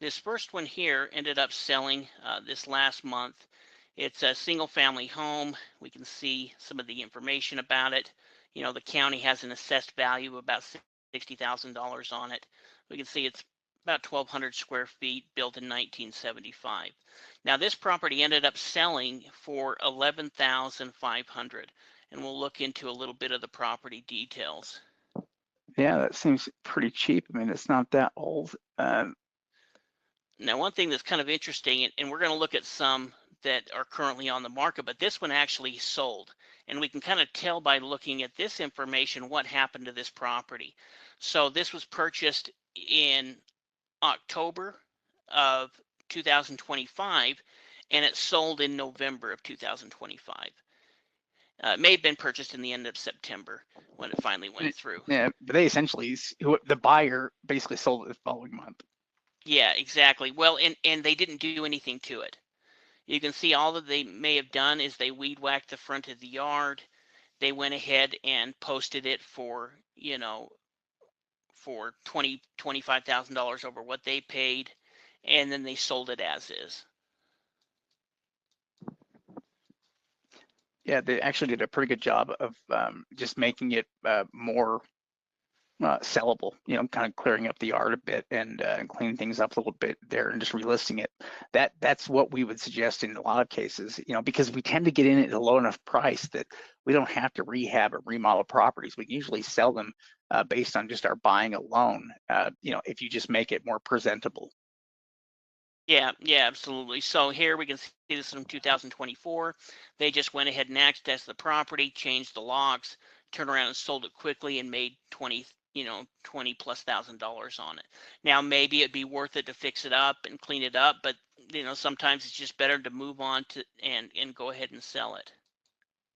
This first one here ended up selling this last month. It's a single family home. We can see some of the information about it. You know, the county has an assessed value of about $60,000 on it. We can see it's about 1,200 square feet, built in 1975. Now, this property ended up selling for $11,500, and we'll look into a little bit of the property details. Yeah, that seems pretty cheap. I mean, it's not that old. Now, one thing that's kind of interesting, and we're going to look at some that are currently on the market, but this one actually sold. And we can kind of tell by looking at this information what happened to this property. So this was purchased in October of 2025, and it sold in November of 2025. It may have been purchased in the end of September when it finally went through. Yeah, but they essentially, the buyer basically sold it the following month. Yeah, exactly. Well, and they didn't do anything to it. You can see all that they may have done is they weed whacked the front of the yard. They went ahead and posted it for, you know, for $25,000 over what they paid, and then they sold it as is. Yeah, they actually did a pretty good job of just making it more sellable, you know, kind of clearing up the yard a bit and cleaning things up a little bit there and just relisting it. That's what we would suggest in a lot of cases, you know, because we tend to get in at a low enough price that we don't have to rehab or remodel properties. We can usually sell them based on just our buying alone, you know, if you just make it more presentable. Yeah, absolutely. So here we can see this is from 2024. They just went ahead and accessed the property, changed the locks, turned around and sold it quickly and made 20+ thousand dollars on it. Now maybe it'd be worth it to fix it up and clean it up, but you know, sometimes it's just better to move on to and go ahead and sell it.